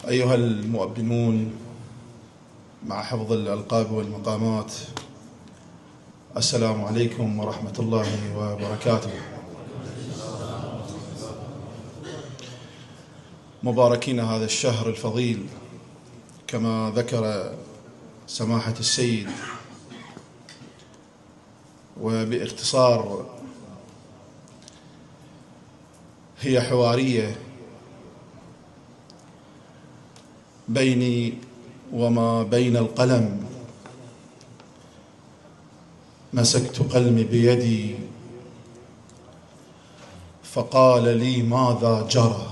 أيها المؤذنون مع حفظ الألقاب والمقامات، السلام عليكم ورحمة الله وبركاته. مباركين هذا الشهر الفضيل كما ذكر سماحة السيد، وباختصار هي حوارية بيني وما بين القلم. مسكت قلمي بيدي فقال لي ماذا جرى.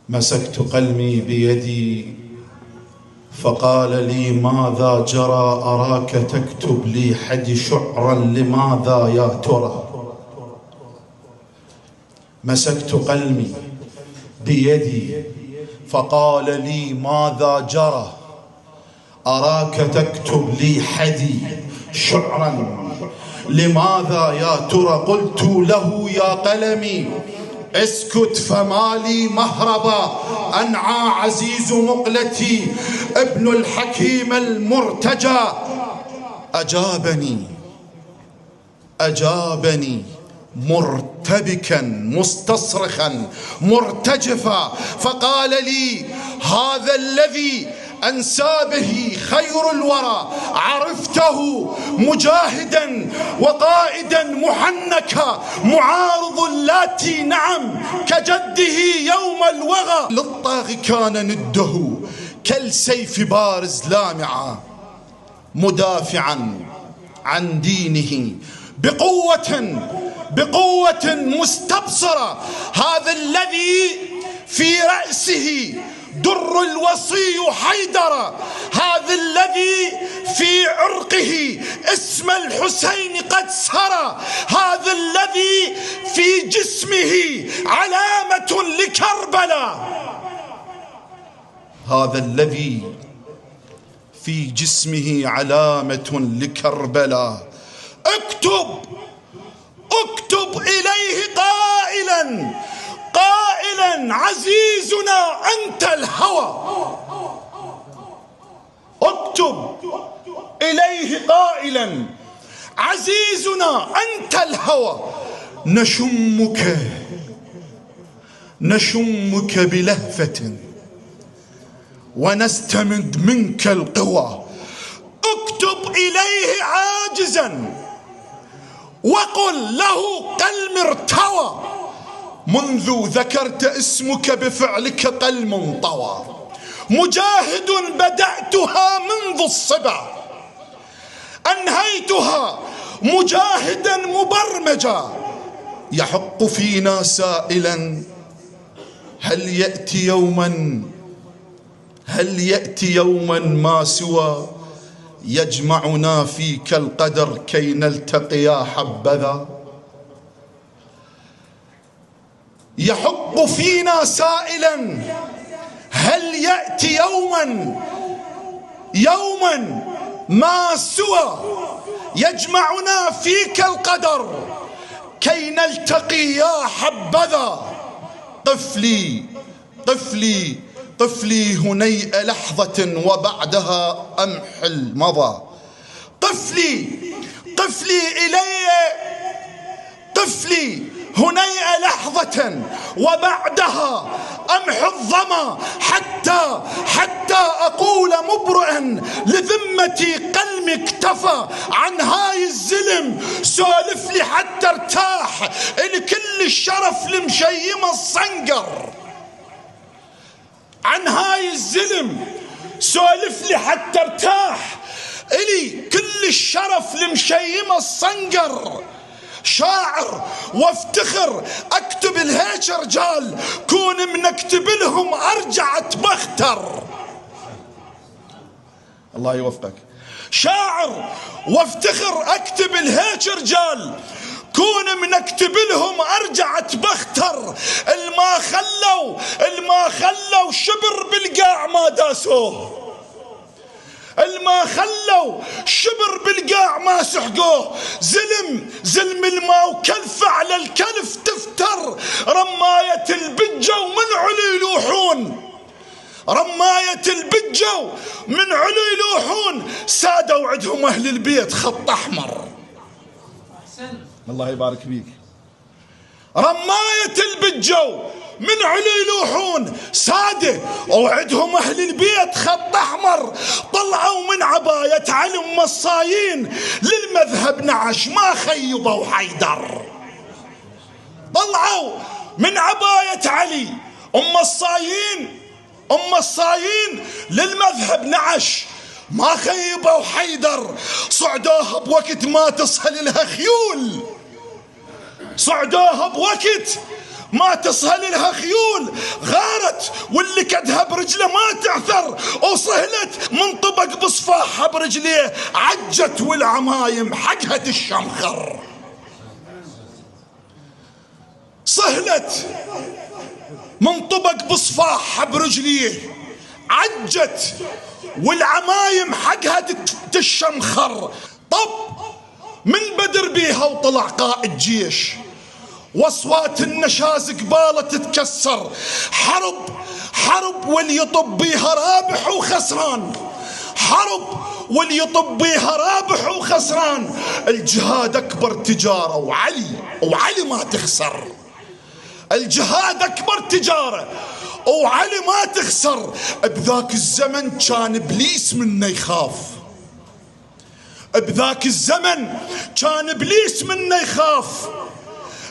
مسكت قلمي بيدي فقال لي ماذا جرى، أراك تكتب لي حدي شعرا لماذا يا ترى. مسكت قلمي بيدي فقال لي ماذا جرى، أراك تكتب لي حدي شعرا لماذا يا ترى. قلت له يا قلمي اسكت فما لي مهربا، أنعى عزيز مقلتي ابن الحكيم المرتجى. أجابني مرتبكا مستصرخا مرتجفا، فقال لي هذا الذي أنسى به خير الورى، عرفته مجاهدا وقائدا محنكا، معارض اللاتي نعم كجده يوم الوغى. للطاغي كان نده كالسيف بارز لامعا، مدافعا عن دينه بقوة مستبصرة. هذا الذي في رأسه در الوصي حيدر، هذا الذي في عرقه اسم الحسين قد سرى، هذا الذي في جسمه علامة لكربلاء، هذا الذي في جسمه علامة لكربلاء. اكتب إليه قائلا عزيزنا أنت الهوى. اكتب إليه قائلا عزيزنا أنت الهوى. نشمك بلهفة ونستمد منك القوى. اكتب إليه عاجزا وقل له قلم ارتوى، منذ ذكرت اسمك بفعلك قلم طوى. مجاهد بدأتها منذ الصبا، أنهيتها مجاهدا مبرمجا. يحق فينا سائلا هل يأتي يوما ما سوى يجمعنا فيك القدر كي نلتقيا حبذا. يحق فينا سائلا هل يأتي يوما ما سوى يجمعنا فيك القدر كي نلتقيا حبذا. طفلي هنيئ لحظة وبعدها أمحي المضى. طفلي هنيئ لحظة وبعدها أمحي الظما، حتى أقول مبرئا لذمتي قلمي اكتفى. عن هاي الزلم سولف لي حتى ارتاح، الكل الشرف لمشيمة الصنقر. عن هاي الزلم سولف لي حتى ارتاح، إلي كل الشرف لمشيمة الصنقر. شاعر وافتخر اكتب لهيج رجال، كون من اكتب لهم ارجع اتبختر. الله يوفقك. شاعر وافتخر اكتب لهيج رجال، كون من اكتب لهم ارجع اتبختر. الما خلوا شبر بالقاع ما داسوه، الما خلوا شبر بالقاع ما سحقوه، زلم الماء وكلف على الكلف تفتر، رماية البجة ومن علي يلوحون، رماية البجة من علي يلوحون، سادوا عندهم أهل البيت خط أحمر. الله يبارك فيك. رماية البجة من علي يلوحون سادة وعدهم أهل البيت خط أحمر، طلعوا من عباية علي أم الصايين للمذهب نعش ما خيبوا حيدر، طلعوا من عباية علي أم الصايين للمذهب نعش ما خيبوا حيدر، صعدوها بوقت ما تصل لها خيول، صعدوها بوقت ما تصل لها خيول، غارت واللي كدها برجله ما تعثر، وصهلت من طبق بصفاحها برجليه، عجت والعمايم حقها الشمخر، صهلت من طبق بصفاحها برجليه، عجت والعمايم حقها الشمخر. طب من بدر بيها وطلع قائد جيش، واصوات النشاز قباله تتكسر، حرب واللي يطب بيها رابح وخسران، حرب واللي يطب بيها رابح وخسران، الجهاد اكبر تجاره وعلي ما تخسر، الجهاد اكبر تجاره وعلي ما تخسر. بذاك الزمن كان ابليس منه يخاف، بذاك الزمن كان ابليس منه يخاف،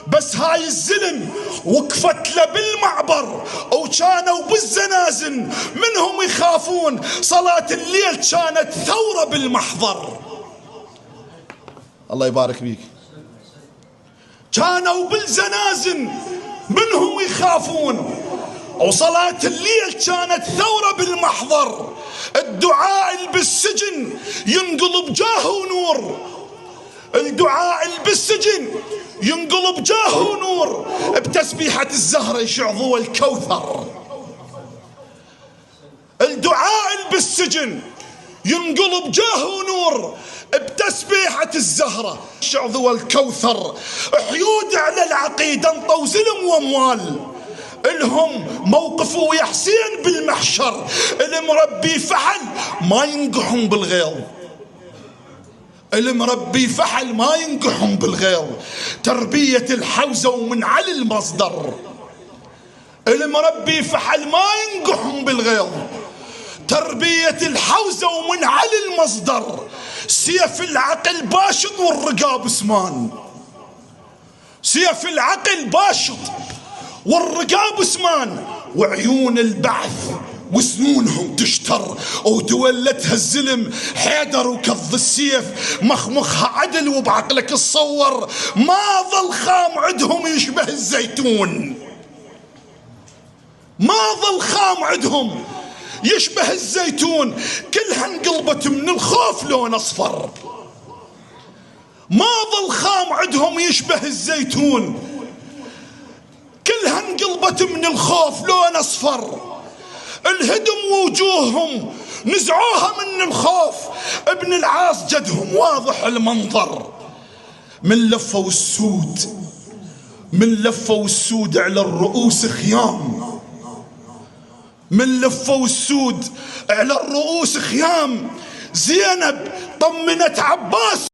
بس هاي الزلم وقفت له بالمعبر، وكانوا بالزنازن منهم يخافون، صلاة الليل كانت ثورة بالمحضر. الله يبارك بيك. كانوا بالزنازن منهم يخافون، وصلاة الليل كانت ثورة بالمحضر. الدعاء اللي بالسجن ينقلب جاه ونور، الدعاء اللي بالسجن ينقلب جاه ونور، بتسبيحة الزهرة يشع ضوى الكوثر. الدعاء اللي بالسجن ينقلب جاه ونور، بتسبيحة الزهرة يشع ضوى الكوثر. حيود على العقيدة انطوا زلم واموال، الهم موقف ويا حسين بالمحشر، المربي فحل ما ينقحهم بالغيظ، المربي فحل ما ينقحهم بالغيظ، تربية الحوزة ومن علي المصدر، المربي فحل ما ينقحهم بالغيظ، تربية الحوزة ومن علي المصدر. سيف العقل باشط والرقاب اسمان، سيف العقل باشط والرقاب اسمان، وعيون البعث وسنونهم تشتر، وتولتها الزلم حيدر وكظ السيف، مخمخها عدل وبعقلك تصور، ما ظل خام عدهم يشبه الزيتون، ما ظل خام عدهم يشبه الزيتون، كلها انقلبت من الخوف لون اصفر، ما ظل خام عدهم يشبه الزيتون، كلها انقلبت من الخوف لون اصفر. الهدم وجوههم نزعوها من الخوف، ابن العاص جدهم واضح المنظر، من لفوا السود، من لفوا السود على الرؤوس خيام، من لفوا السود على الرؤوس خيام. زينب طمنت عباس